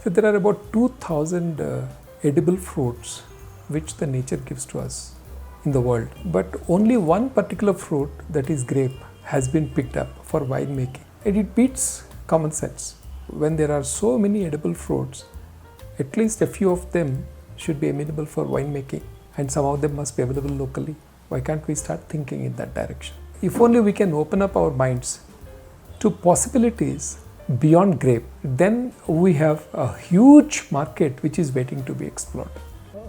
So there are about 2000 edible fruits which the nature gives to us in the world. But only one particular fruit, that is grape, has been picked up for winemaking. And it beats common sense. When there are so many edible fruits, at least a few of them should be amenable for winemaking, and some of them must be available locally. Why can't we start thinking in that direction? If only we can open up our minds to possibilities beyond grape, then we have a huge market which is waiting to be explored.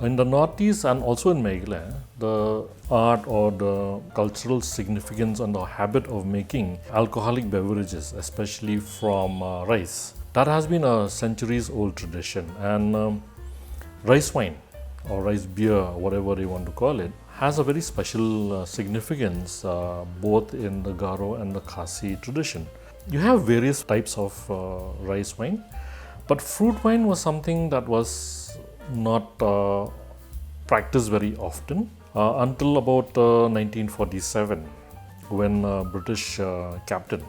In the Northeast and also in Meghalaya, the art or the cultural significance and the habit of making alcoholic beverages, especially from rice, that has been a centuries old tradition. And rice wine or rice beer, whatever you want to call it, has a very special significance both in the Garo and the Khasi tradition. You have various types of rice wine, but fruit wine was something that was not practiced very often until about 1947, when British Captain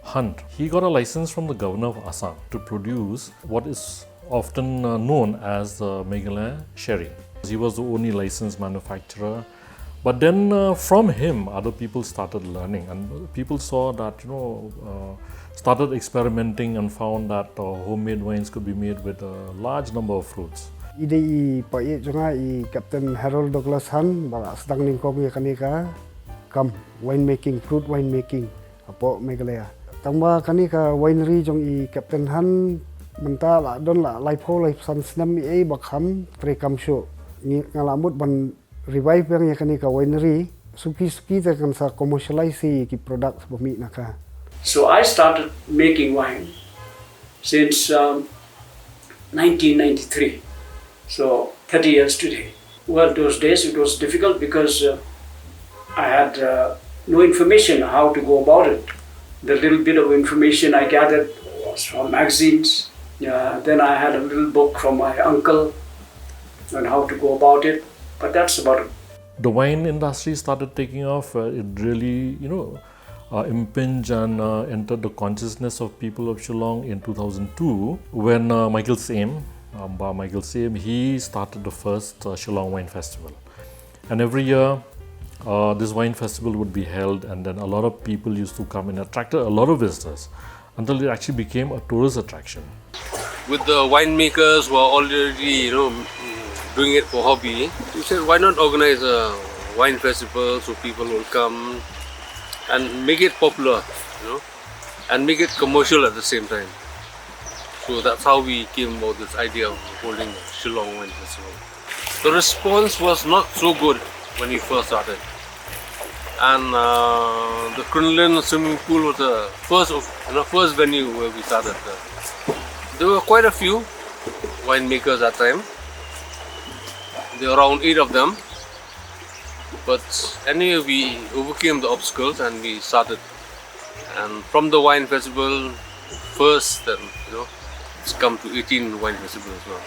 Hunt, he got a license from the governor of Assam to produce what is often known as the Meghalaya sherry. He was the only licensed manufacturer. But then from him, other people started learning, and people saw that, started experimenting and found that homemade wines could be made with a large number of fruits. Ide i Captain Harold Douglas Hunt bala sedang ningkong kanika kam winemaking, fruit winemaking apo Meghalaya. Tangba kanika winery jong i Captain Hunt menta la don la laipo lai san snam i bakham tre kam sho ngalamut ban revive yang kanika winery suki kan sa commercialize ki products bumi naka. So I started making wine since 1993. So 30 years today. Well, those days it was difficult because I had no information how to go about it. The little bit of information I gathered was from magazines. Then I had a little book from my uncle on how to go about it. But that's about it. The wine industry started taking off. It really, impinged and entered the consciousness of people of Shillong in 2002 when Michael Same, he started the first Shillong Wine Festival. And every year this wine festival would be held, and then a lot of people used to come and attracted a lot of visitors until it actually became a tourist attraction. With the winemakers who are already, doing it for hobby, we said why not organize a wine festival so people will come and make it popular, and make it commercial at the same time. So that's how we came about this idea of holding Shillong Wine Festival. The response was not so good when we first started, and the Crinoline swimming pool was the first venue where we started. There were quite a few winemakers at that time. There were around 8 of them, but anyway we overcame the obstacles and we started. And from the wine festival first, then it's come to 18 wine festivals now.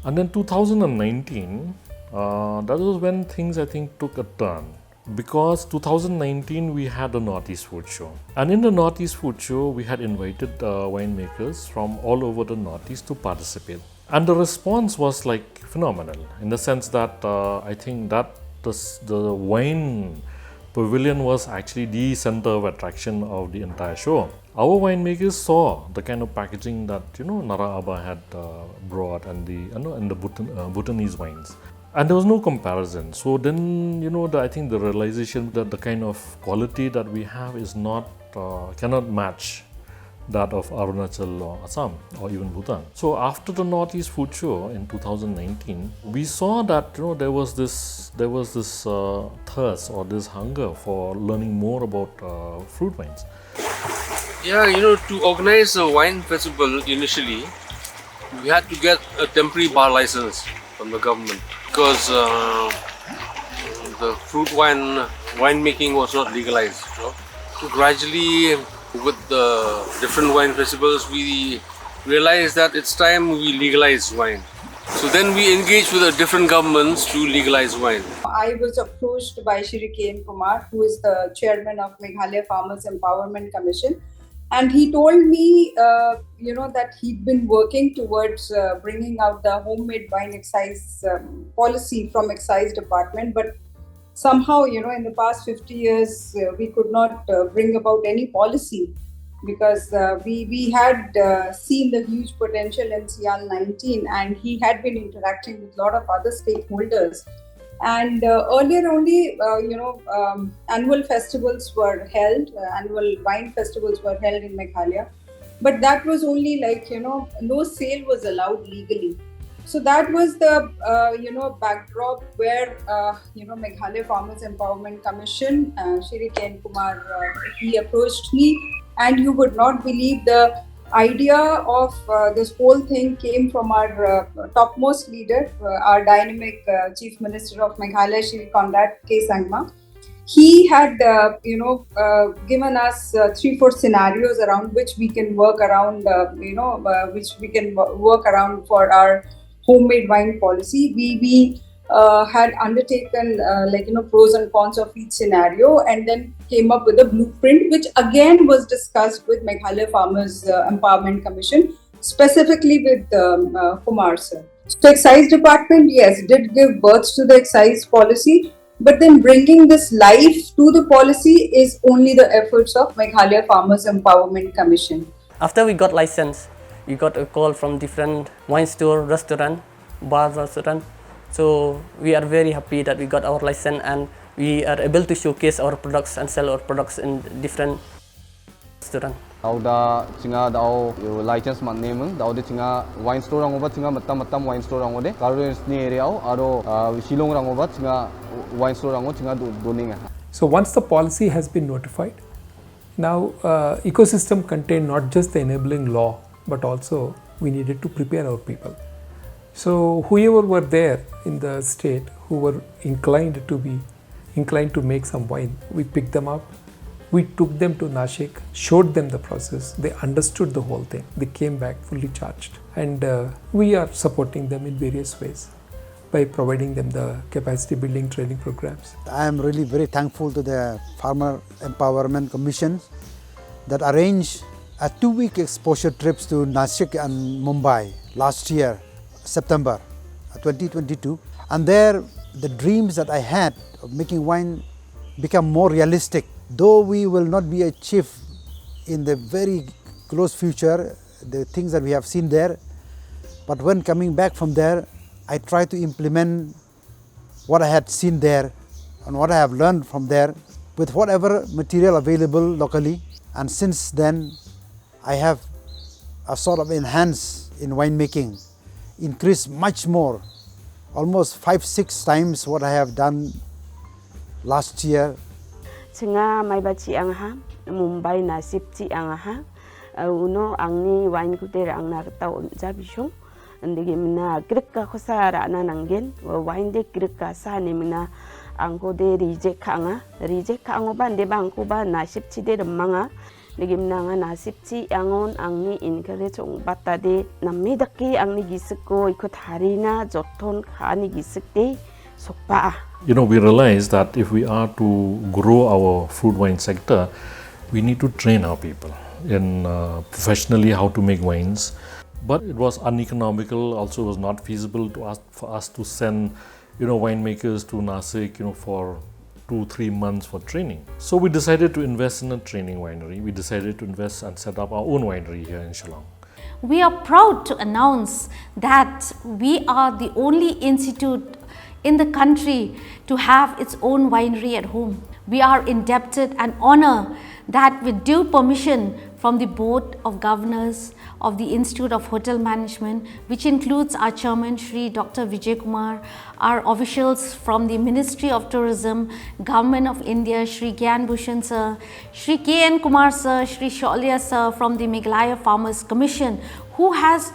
And then 2019, that was when things I think took a turn, because 2019 we had the Northeast Food Show, and in the Northeast Food Show we had invited winemakers from all over the Northeast to participate, and the response was like phenomenal in the sense that I think that the wine pavilion was actually the center of attraction of the entire show. Our winemakers saw the kind of packaging that Nara Abba had brought, and the Bhutanese wines, and there was no comparison. So then I think the realization that the kind of quality that we have is not cannot match that of Arunachal or Assam or even Bhutan. So after the Northeast Food Show in 2019, we saw that there was this thirst or this hunger for learning more about fruit wines. Yeah, to organize a wine festival initially, we had to get a temporary bar license from the government because the fruit winemaking was not legalized. So gradually, with the different wine festivals, we realized that it's time we legalize wine. So then we engaged with the different governments to legalize wine. I was approached by Shri K. N. Kumar, who is the chairman of Meghalaya Farmers Empowerment Commission, And he told me, that he'd been working towards bringing out the homemade wine excise policy from excise department, but somehow, in the past 50 years, we could not bring about any policy, because we had seen the huge potential in CIAL 19, and he had been interacting with a lot of other stakeholders. And earlier only, annual festivals were held, annual wine festivals were held in Meghalaya. But that was only no sale was allowed legally. So that was the, backdrop where, Meghalaya Farmers Empowerment Commission, Shri Ken Kumar, he approached me. And you would not believe, the idea of this whole thing came from our topmost leader, our dynamic Chief Minister of Meghalaya, Shri Conrad K. Sangma. He had, given us 3-4 scenarios around which we can work around, work around for our homemade wine policy. We had undertaken pros and cons of each scenario, and then came up with a blueprint, which again was discussed with Meghalaya Farmers Empowerment Commission, specifically with Kumar sir. So Excise Department, yes, did give birth to the excise policy, but then bringing this life to the policy is only the efforts of Meghalaya Farmers Empowerment Commission. After we got license, we got a call from different wine store, restaurant, bar, restaurant. So we are very happy that we got our license and we are able to showcase our products and sell our products in different restaurants. Dauda singa dau license man name dauda singa wine store rangoba singa matam wine store rangode carve ni area aro Shillong rangoba singa wine store rango singa doninga. So once the policy has been notified, now ecosystem contained not just the enabling law, but also we needed to prepare our people. So whoever were there in the state who were inclined to make some wine, we picked them up. We took them to Nashik, showed them the process. They understood the whole thing. They came back fully charged. And we are supporting them in various ways by providing them the capacity building training programs. I am really very thankful to the Farmer Empowerment Commission that arranged a 2-week exposure trips to Nashik and Mumbai last year, September 2022. And there, the dreams that I had of making wine become more realistic. Though we will not be achieved in the very close future, the things that we have seen there, but when coming back from there, I try to implement what I had seen there and what I have learned from there with whatever material available locally. And since then, I have a sort of enhance in winemaking, increased much more, almost 5-6 times what I have done last year. Singa may bachi ang ha Mumbai na sipti ang ha uno ang ni wine kutera ang nakataon sa bisyo andigi mina krikka khosara na nanggen wine de krikka sa ni mina ang ko de reject ka nga ban de bang ko ba na sipti de mga nigim na nga na sipti angon ang ni encourage ong bata de namidaki ang ni gisik ko ikot harina joton kha ni gisik de sokpa. We realized that if we are to grow our fruit wine sector, we need to train our people in professionally how to make wines. But it was uneconomical, also was not feasible for us to send, winemakers to Nasik, for 2-3 months for training. So we decided to invest in a training winery. We decided to invest and set up our own winery here in Shillong. We are proud to announce that we are the only institute in the country to have its own winery at home. We are indebted and honor that with due permission from the Board of Governors of the Institute of Hotel Management, which includes our chairman Shri Dr. Vijay Kumar, our officials from the Ministry of Tourism, Government of India, Shri Gyan Bhushan sir, Shri K.N. Kumar sir, Shri Shaulya sir from the Meghalaya Farmers Commission, who has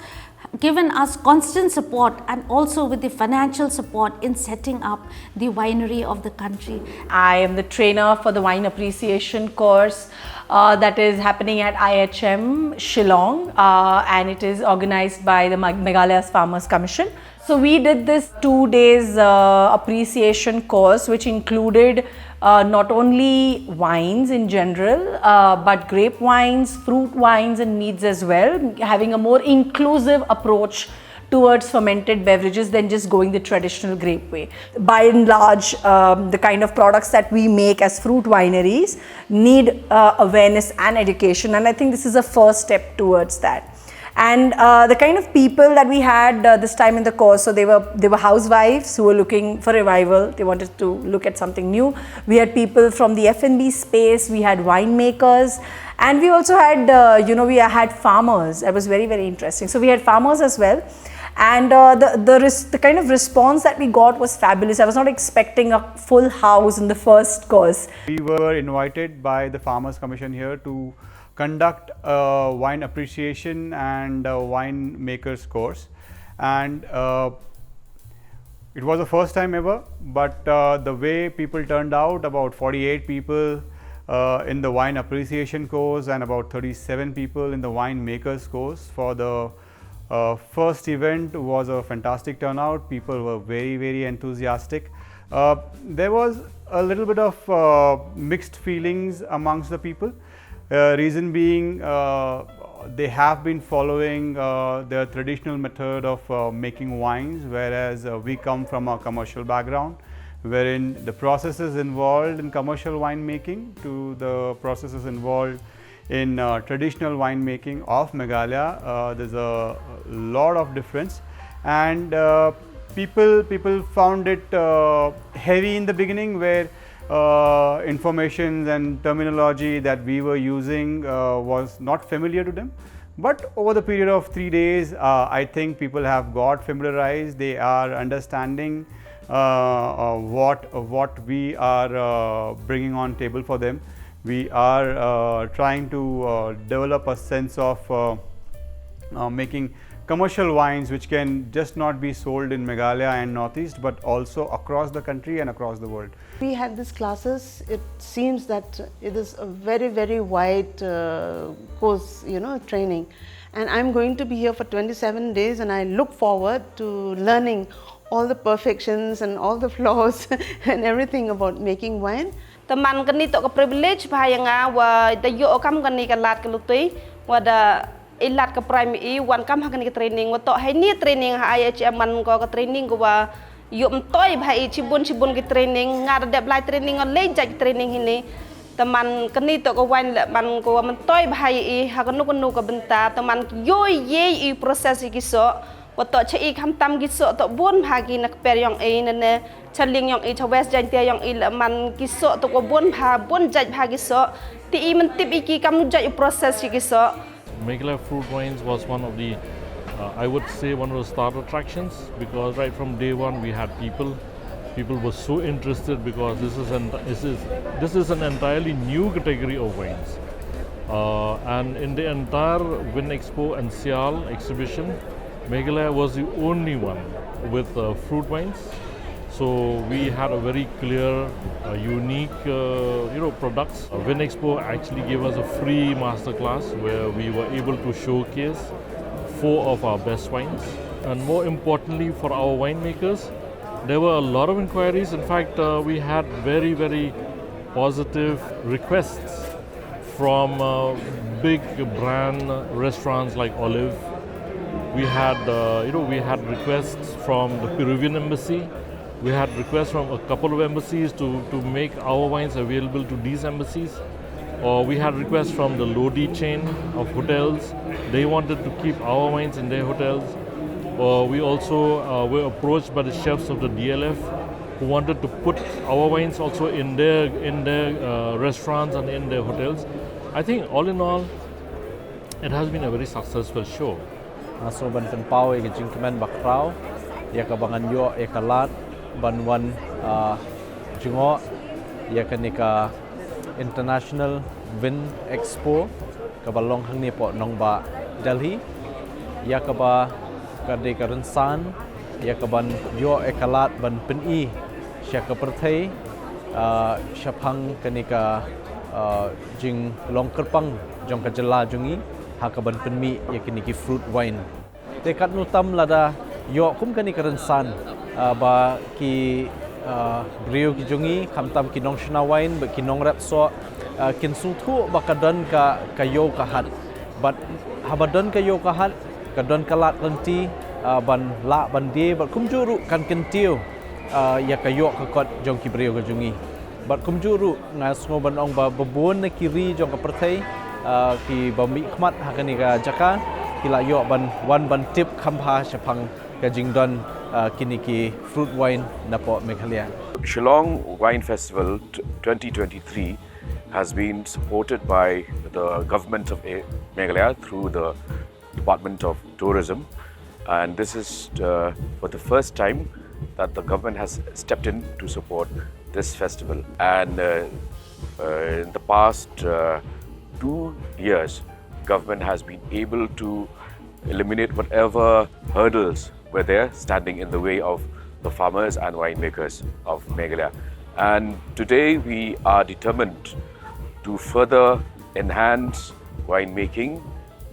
given us constant support and also with the financial support in setting up the winery of the country. I am the trainer for the wine appreciation course that is happening at IHM Shillong and it is organized by the Meghalaya Farmers Commission. So we did this 2 days appreciation course, which included not only wines in general, but grape wines, fruit wines and meads as well, having a more inclusive approach towards fermented beverages than just going the traditional grape way. By and large, the kind of products that we make as fruit wineries need awareness and education, and I think this is a first step towards that. And the kind of people that we had this time in the course, so they were housewives who were looking for revival. They wanted to look at something new. We had people from the F&B space. We had winemakers, and we also had we had farmers. It was very, very interesting. So we had farmers as well, and the kind of response that we got was fabulous. I was not expecting a full house in the first course. We were invited by the Farmers Commission here to conduct a wine appreciation and a winemakers course, and it was the first time ever, but the way people turned out, about 48 people in the wine appreciation course and about 37 people in the winemakers course for the first event was a fantastic turnout. People were very, very enthusiastic. There was a little bit of mixed feelings amongst the people. Reason being, they have been following their traditional method of making wines, whereas we come from a commercial background, wherein the processes involved in commercial winemaking to the processes involved in traditional winemaking of Meghalaya. There's a lot of difference, and people found it heavy in the beginning, where information and terminology that we were using was not familiar to them. But over the period of 3 days, I think people have got familiarized. They are understanding what we are bringing on table for them. We are trying to develop a sense of making commercial wines which can just not be sold in Meghalaya and Northeast, but also across the country and across the world. We had these classes. It seems that it is a very, very wide course, training. And I'm going to be here for 27 days, and I look forward to learning all the perfections and all the flaws and everything about making wine. Teman kini tok ke privilege bahaya wa da yo kam kini kan lat ke lutui wa da ilat ke primary wan kam kini ke training wa tok hai ni training ha IHM man ko ke training ko wa yo mtoi bhai cibun ke training ngada dep lai training on le jaj training ini teman kini tok ko wan man ko mtoi bhai ha kanu ke benta teman yo ye I proses ki so wa tok chei kham tam ki so tok bun bhagi nak per yong ne chaling yong chawes jan tia yong man ki so tok bun jaj bhagi so ti I mentip iki kam jaj proses ki so. Meghalaya Fruit Wines was one of the, I would say, one of the start attractions, because right from day one we had people were so interested, because this is an entirely new category of wines, and in the entire Win Expo and Sial exhibition, Meghalaya was the only one with fruit wines. So we had a very clear, unique, products. Win Expo actually gave us a free masterclass where we were able to showcase 4 of our best wines. And more importantly for our winemakers, there were a lot of inquiries. In fact, we had very, very positive requests from big brand restaurants like Olive. We had, we had requests from the Peruvian embassy. We had requests from a couple of embassies to make our wines available to these embassies. Or we had requests from the Lodi chain of hotels. They wanted to keep our wines in their hotels. We also were approached by the chefs of the DLF who wanted to put our wines also in their restaurants and in their hotels. I think all in all, it has been a very successful show. So ban pen pau e jing kemen bakrau ya ka bangan yo e kalat ban wan jingo ya kanika International Win Expo ka balong hang ni po nong ba Delhi ya ka ba ka de ka san ya ka ban yo e kalat ban pen I sya ka perthai syapang kanika jing long kerpang jong ka jela jungi ha ka ban pen mi ya kiniki fruit wine tekat nutam lada yo kum kani karan san ba ki brio ki jungi khamtam ki nong shna wine ba ki nong rap so kin su thu ba kadon ka yo ka hat but habadon ka yo ka hat kadon kalat kanti ban la ban de ba kum juru kan kentiu ya ka yo ka kot jong ki brio ka jungi but kum juru ngas ngo ban ong ba babon na kiri jong ka perthai ki ba mi khmat hakani ka jaka kila yo ban wan ban tip khampa chapang ka jingdon kini ki fruit wine napo Meghalaya. Shillong Wine Festival 2023 has been supported by the government of Meghalaya through the Department of Tourism, and this is for the first time that the government has stepped in to support this festival. And in the past 2 years, government has been able to eliminate whatever hurdles were there standing in the way of the farmers and winemakers of Meghalaya. And today we are determined to further enhance winemaking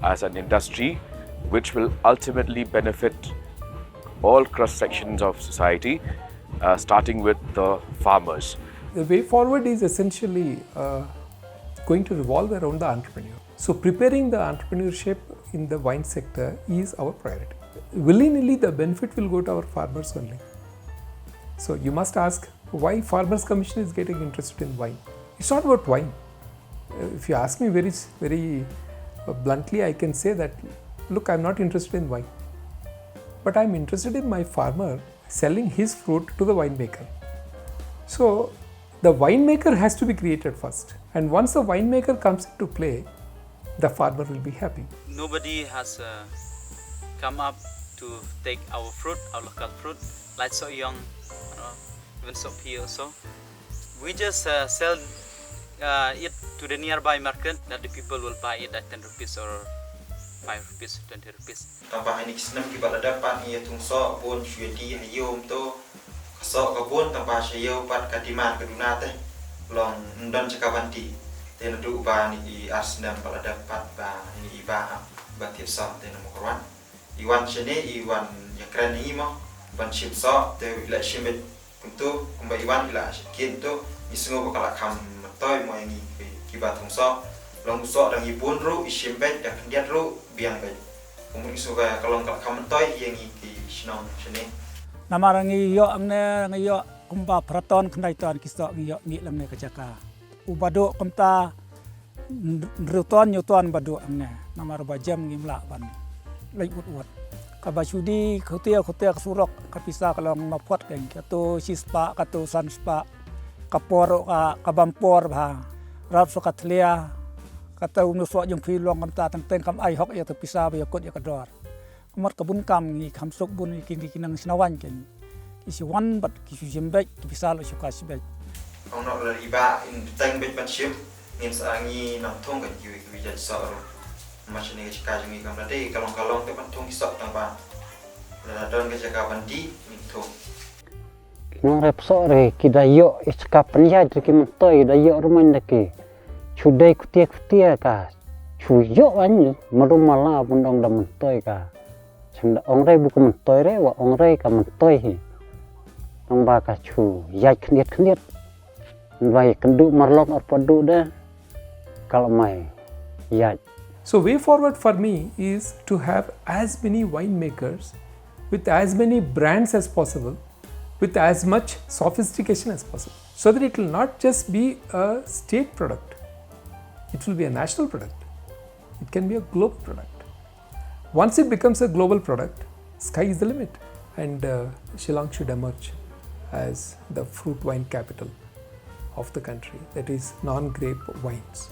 as an industry which will ultimately benefit all cross sections of society, starting with the farmers. The way forward is essentially going to revolve around the entrepreneur. So preparing the entrepreneurship in the wine sector is our priority. Willy-nilly the benefit will go to our farmers only. So you must ask why Farmers Commission is getting interested in wine. It's not about wine. If you ask me very bluntly, I can say that, look, I'm not interested in wine, but I'm interested in my farmer selling his fruit to the winemaker. So the winemaker has to be created first, and once the winemaker comes into play, the farmer will be happy. Nobody has come up to take our fruit, our local fruit, like so young, even so here also. We just sell it to the nearby market that the people will buy it at 10 rupees or 5 rupees, 20 rupees. Tanpa ini senam kita dapat ni tungso pun syuati hayom tu kasok kabun tanpa sayo pat kadiman keduna teh long ndan cakawanti tena du ba ni asnam pada dapat ba ni iba batit sa tena mokran iwan sene iwan yakran ni mo ban chipso te ila shimet untuk kumba iwan ila kin tu isungo bakala kam toy mo yang kibat tungso long so dang ibun ru isimbet dak ndiat ru biang bet kumuni suka kalong kam toy yang ki snong sene namarangi yo angne ngi yo kumba praton khnai ton kisok ngi yo mi lamne kajaka ubado kumta ruton nyuton bado angne namar bajam ngi mla ban lai ut kabasudi khotia kasurok kapisa kalong mapot keng kato sispa kato sanspa kaporo kabampor bha rap sokatlia kata unusok jong pilong kamta teng kam ai hok ya terpisah ba yakot ya kador kemat kebun kam ni kamsok bun kinang sinawan ken isi wan bat kisu jembek bisa lo suka sibek ono la iba in teng bet panshim nim sangi nam thong kan yu wi jat so macam ni cika jungi kam tadi kalong te pantong kisok tang ba la don ke caka bandi ni thong nong repso re kidayo iska panya tu ki mutoi dayo ruman daki chudai kutia ka chuyo an marumala bundong da mutoi ka sanda ongrai buku mutoi re wa ongrai ka mutoi hi nong ba ka chu yai khniet vai kendu marlok ar padu da kalau mai yai. So way forward for me is to have as many winemakers with as many brands as possible, with as much sophistication as possible, so that it will not just be a state product, it will be a national product, it can be a global product. Once it becomes a global product, sky is the limit, and Shillong should emerge as the fruit wine capital of the country, that is non-grape wines.